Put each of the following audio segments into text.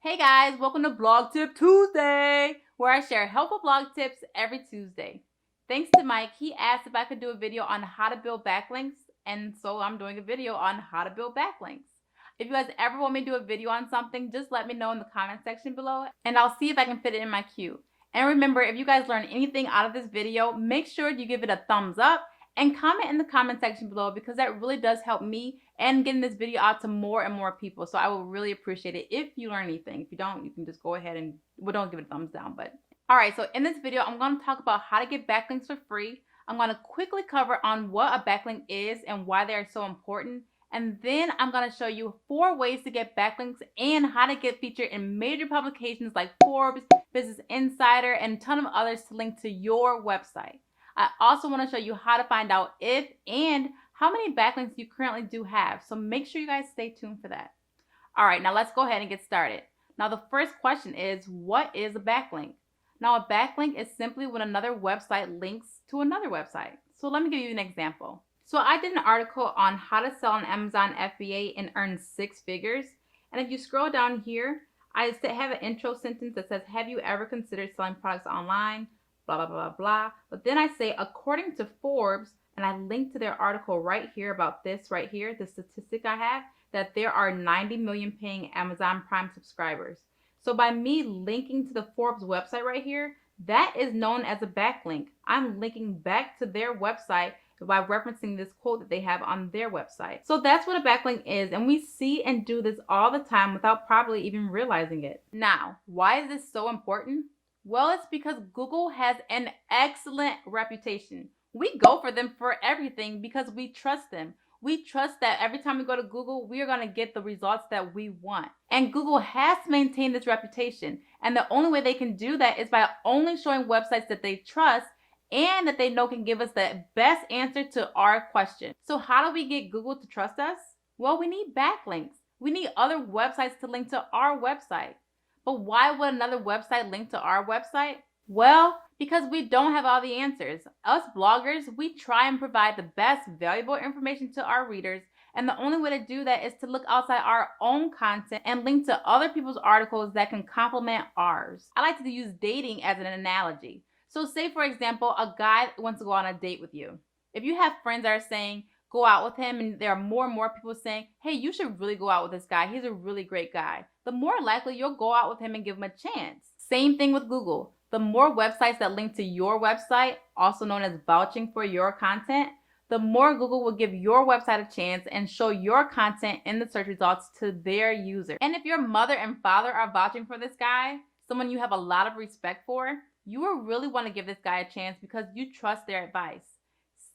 Hey guys, welcome to Blog Tip Tuesday, where I share helpful blog tips every Tuesday. Thanks to Mike, he asked if I could do a video on how to build backlinks, and so I'm doing a video on how to build backlinks. If you guys ever want me to do a video on something, just let me know in the comment section below, and I'll see if I can fit it in my queue. And remember, if you guys learn anything out of this video, make sure you give it a thumbs up and comment in the comment section below, because that really does help me and getting this video out to more and more people. So I will really appreciate it if you learn anything. If you don't, you can just go ahead and, well, don't give it a thumbs down. But all right, so in this video, I'm going to talk about how to get backlinks for free. I'm going to quickly cover on what a backlink is and why they're so important. And then I'm going to show you 4 ways to get backlinks and how to get featured in major publications like Forbes, Business Insider, and a ton of others to link to your website. I also want to show you how to find out if and how many backlinks you currently do have. So make sure you guys stay tuned for that. All right, now let's go ahead and get started. Now the first question is, what is a backlink? Now a backlink is simply when another website links to another website. So let me give you an example. So I did an article on how to sell on Amazon FBA and earn 6 figures. And if you scroll down here, I have an intro sentence that says, have you ever considered selling products online? Blah, blah, blah, blah. But then I say, according to Forbes, and I link to their article right here about this right here, the statistic I have, that there are 90 million paying Amazon Prime subscribers. So by me linking to the Forbes website right here, that is known as a backlink. I'm linking back to their website by referencing this quote that they have on their website. So that's what a backlink is, and we see and do this all the time without probably even realizing it. Now, why is this so important? Well, it's because Google has an excellent reputation. We go for them for everything because we trust them. We trust that every time we go to Google, we are going to get the results that we want. And Google has to maintain this reputation. And the only way they can do that is by only showing websites that they trust and that they know can give us the best answer to our question. So how do we get Google to trust us? Well, we need backlinks. We need other websites to link to our website. But why would another website link to our website? Well, because we don't have all the answers. Us bloggers, we try and provide the best valuable information to our readers, and the only way to do that is to look outside our own content and link to other people's articles that can complement ours. I like to use dating as an analogy. So say, for example, a guy wants to go on a date with you. If you have friends that are saying, go out with him, and there are more and more people saying, hey, you should really go out with this guy. He's a really great guy. The more likely you'll go out with him and give him a chance. Same thing with Google. The more websites that link to your website, also known as vouching for your content, the more Google will give your website a chance and show your content in the search results to their users. And if your mother and father are vouching for this guy, someone you have a lot of respect for, you will really want to give this guy a chance because you trust their advice.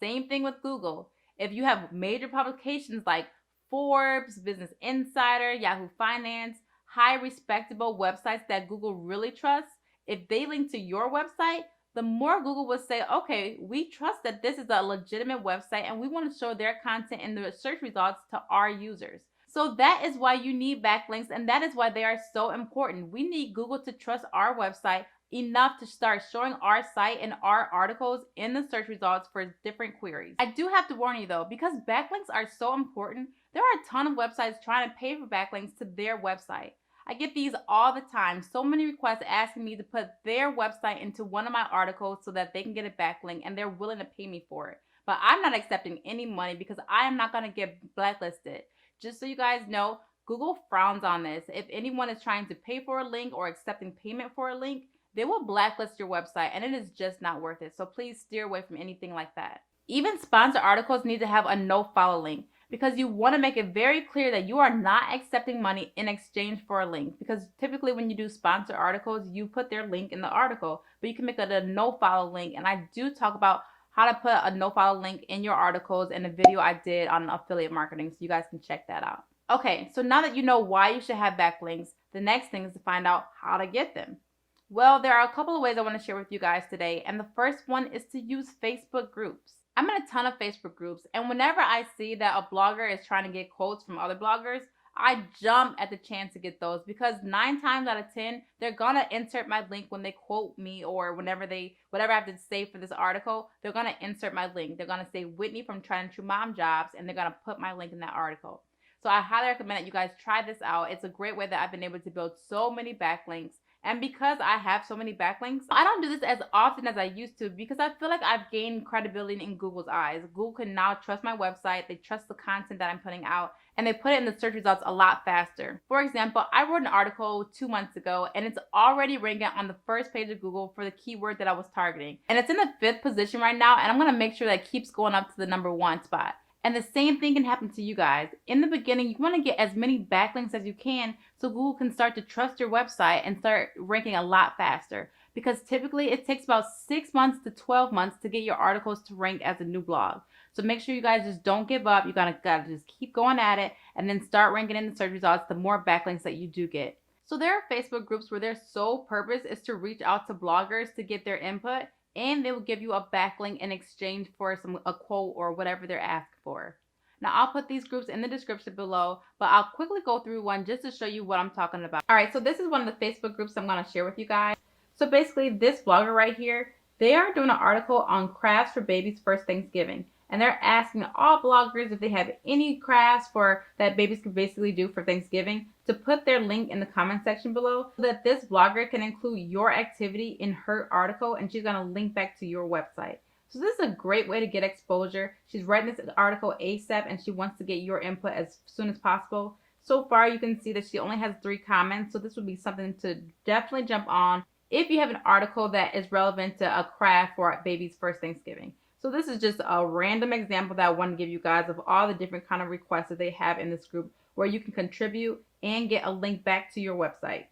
Same thing with Google. If you have major publications like Forbes, Business Insider, Yahoo Finance, high respectable websites that Google really trusts, if they link to your website, the more Google will say, okay, we trust that this is a legitimate website and we want to show their content in the search results to our users. So that is why you need backlinks, and that is why they are so important. We need Google to trust our website enough to start showing our site and our articles in the search results for different queries. I do have to warn you though, because backlinks are so important, there are a ton of websites trying to pay for backlinks to their website. I get these all the time. So many requests asking me to put their website into one of my articles so that they can get a backlink, and they're willing to pay me for it. But I'm not accepting any money because I am not going to get blacklisted. Just so you guys know, Google frowns on this. If anyone is trying to pay for a link or accepting payment for a link, they will blacklist your website, and it is just not worth it. So please steer away from anything like that. Even sponsored articles need to have a no-follow link, because you want to make it very clear that you are not accepting money in exchange for a link. Because typically when you do sponsored articles, you put their link in the article, but you can make it a no-follow link. And I do talk about how to put a no-follow link in your articles in a video I did on affiliate marketing, so you guys can check that out. Okay, so now that you know why you should have backlinks, the next thing is to find out how to get them. Well, there are a couple of ways I want to share with you guys today, and the first one is to use Facebook groups. I'm in a ton of Facebook groups, and whenever I see that a blogger is trying to get quotes from other bloggers, I jump at the chance to get those, because 9 times out of 10, they're gonna insert my link when they quote me, or whatever I have to say for this article, they're gonna insert my link. They're gonna say Whitney from Trying True Mom Jobs, and they're gonna put my link in that article. So I highly recommend that you guys try this out. It's a great way that I've been able to build so many backlinks. And because I have so many backlinks, I don't do this as often as I used to because I feel like I've gained credibility in Google's eyes. Google can now trust my website. They trust the content that I'm putting out, and they put it in the search results a lot faster. For example, I wrote an article 2 months ago, and it's already ranking on the first page of Google for the keyword that I was targeting. And it's in the 5th position right now, and I'm going to make sure that it keeps going up to the number 1 spot. And the same thing can happen to you guys. In the beginning, you want to get as many backlinks as you can so Google can start to trust your website and start ranking a lot faster. Because typically it takes about 6 months to 12 months to get your articles to rank as a new blog. So make sure you guys just don't give up. You gotta just keep going at it and then start ranking in the search results the more backlinks that you do get. So there are Facebook groups where their sole purpose is to reach out to bloggers to get their input, and they will give you a backlink in exchange for a quote or whatever they're asking for. Now I'll put these groups in the description below, but I'll quickly go through one just to show you what I'm talking about. All right, so this is one of the Facebook groups I'm going to share with you guys. So basically this blogger right here, they are doing an article on crafts for babies' first Thanksgiving. And they're asking all bloggers if they have any crafts that babies can basically do for Thanksgiving to put their link in the comment section below so that this blogger can include your activity in her article, and she's going to link back to your website. So this is a great way to get exposure. She's writing this article ASAP, and she wants to get your input as soon as possible. So far, you can see that she only has 3 comments, so this would be something to definitely jump on if you have an article that is relevant to a craft for baby's first Thanksgiving. So this is just a random example that I want to give you guys of all the different kind of requests that they have in this group where you can contribute and get a link back to your website.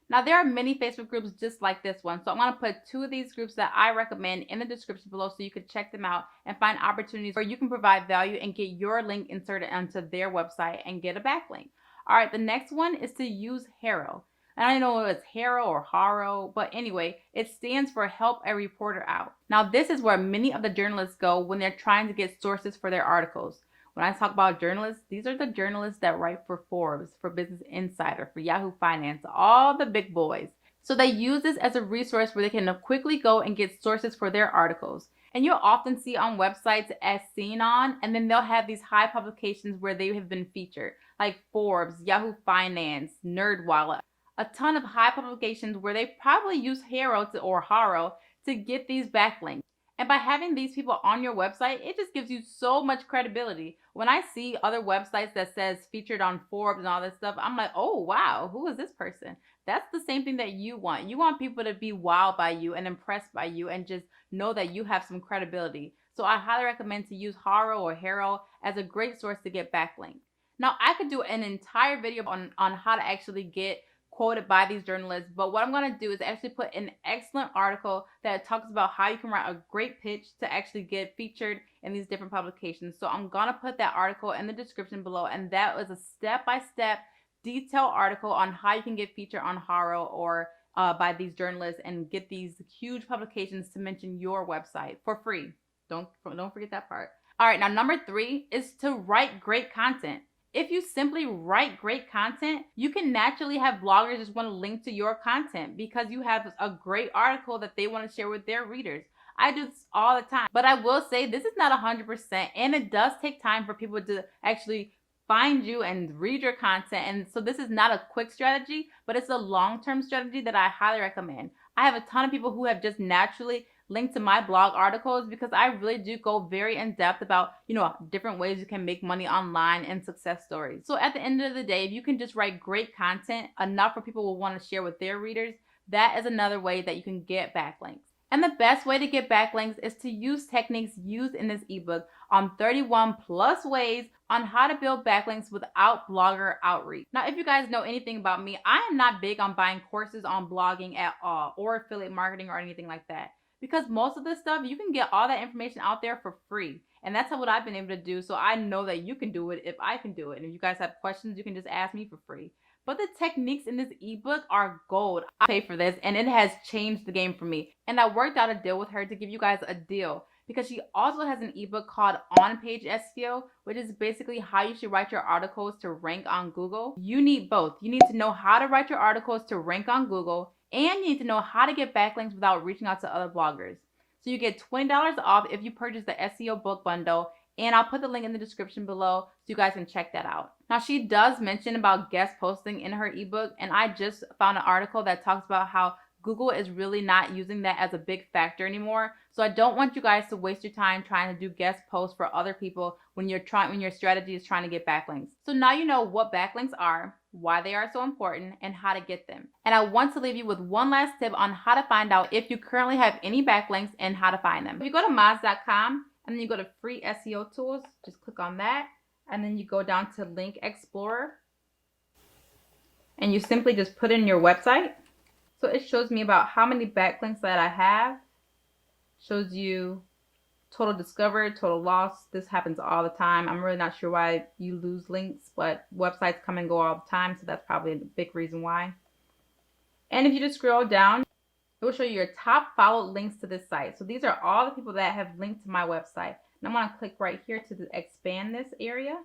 Now there are many Facebook groups just like this one, so I'm going to put 2 of these groups that I recommend in the description below so you can check them out and find opportunities where you can provide value and get your link inserted onto their website and get a backlink. All right, the next one is to use Haro. And I don't know if it's Haro or Haro, but anyway, it stands for Help a Reporter Out. Now this is where many of the journalists go when they're trying to get sources for their articles. When I talk about journalists, these are the journalists that write for Forbes, for Business Insider, for Yahoo Finance, all the big boys. So they use this as a resource where they can quickly go and get sources for their articles. And you'll often see on websites as seen on, and then they'll have these high publications where they have been featured, like Forbes, Yahoo Finance, NerdWallet. A ton of high publications where they probably use Haro to get these backlinks. And by having these people on your website, it just gives you so much credibility. When I see other websites that says featured on Forbes and all this stuff, I'm like, oh wow, who is this person? That's the same thing that you want. You want people to be wowed by you and impressed by you and just know that you have some credibility. So I highly recommend to use Haro as a great source to get backlinks. Now I could do an entire video on how to actually get quoted by these journalists, but what I'm going to do is actually put an excellent article that talks about how you can write a great pitch to actually get featured in these different publications. So I'm going to put that article in the description below, and that is a step-by-step detailed article on how you can get featured on Haro or by these journalists and get these huge publications to mention your website for free. Don't forget that part. All right, now number 3 is to write great content. If you simply write great content, you can naturally have bloggers just want to link to your content because you have a great article that they want to share with their readers. I do this all the time, but I will say this is not 100%, and it does take time for people to actually find you and read your content. And so this is not a quick strategy, but it's a long-term strategy that I highly recommend. I have a ton of people who have just naturally linked to my blog articles because I really do go very in depth about, different ways you can make money online and success stories. So at the end of the day, if you can just write great content enough for people will want to share with their readers, that is another way that you can get backlinks. And the best way to get backlinks is to use techniques used in this ebook on 31 plus ways on how to build backlinks without blogger outreach. Now, if you guys know anything about me, I am not big on buying courses on blogging at all or affiliate marketing or anything like that. Because most of this stuff, you can get all that information out there for free. And that's what I've been able to do. So I know that you can do it if I can do it. And if you guys have questions, you can just ask me for free. But the techniques in this ebook are gold. I pay for this and it has changed the game for me. And I worked out a deal with her to give you guys a deal because she also has an ebook called On-Page SEO, which is basically how you should write your articles to rank on Google. You need both. You need to know how to write your articles to rank on Google, and you need to know how to get backlinks without reaching out to other bloggers. So you get $20 off if you purchase the SEO book bundle And I'll put the link in the description below so you guys can check that out. Now, she does mention about guest posting in her ebook, and I just found an article that talks about how Google is really not using that as a big factor anymore. So I don't want you guys to waste your time trying to do guest posts for other people when your strategy is trying to get backlinks. So now you know what backlinks are, why they are so important, and how to get them. And I want to leave you with one last tip on how to find out if you currently have any backlinks and how to find them. If you go to moz.com and then you go to free SEO tools, just click on that, and then you go down to Link Explorer, and you simply just put in your website. So it shows me about how many backlinks that I have. Shows you total discovered, total lost. This happens all the time. I'm really not sure why you lose links, but websites come and go all the time, so that's probably a big reason why. And if you just scroll down, it will show you your top followed links to this site. So these are all the people that have linked to my website. And I'm going to click right here to expand this area.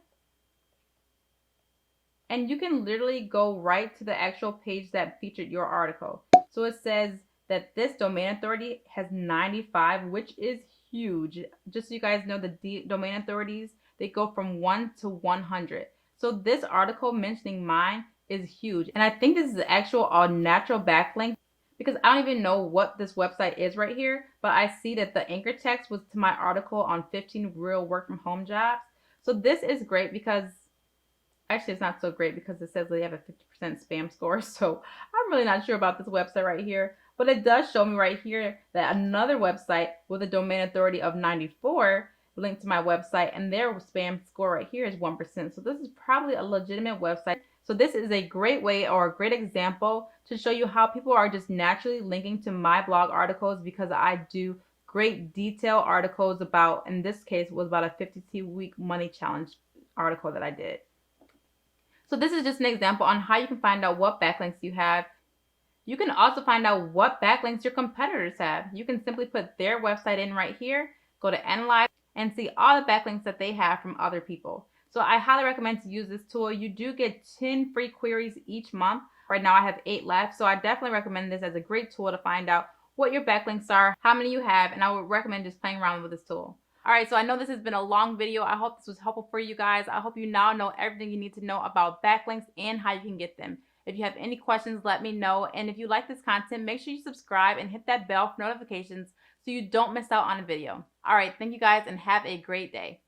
And you can literally go right to the actual page that featured your article. So it says that this domain authority has 95, which is huge. Just so you guys know, the domain authorities, they go from 1 to 100. So this article mentioning mine is huge. And I think this is the actual all natural backlink, because I don't even know what this website is right here, but I see that the anchor text was to my article on 15 real work from home jobs. So this is great because actually, it's not so great because it says they have a 50% spam score. So I'm really not sure about this website right here. But it does show me right here that another website with a domain authority of 94 linked to my website, and their spam score right here is 1%. So this is probably a legitimate website. So this is a great way or a great example to show you how people are just naturally linking to my blog articles, because I do great detailed articles about, in this case, was about a 52-week money challenge article that I did. So this is just an example on how you can find out what backlinks you have. You can also find out what backlinks your competitors have. You can simply put their website in right here, go to Analyze, and see all the backlinks that they have from other people. So I highly recommend to use this tool. You do get 10 free queries each month. Right now I have 8 left, so I definitely recommend this as a great tool to find out what your backlinks are, how many you have, and I would recommend just playing around with this tool. Alright, so I know this has been a long video. I hope this was helpful for you guys. I hope you now know everything you need to know about backlinks and how you can get them. If you have any questions, let me know. And if you like this content, make sure you subscribe and hit that bell for notifications so you don't miss out on a video. Alright, thank you guys and have a great day.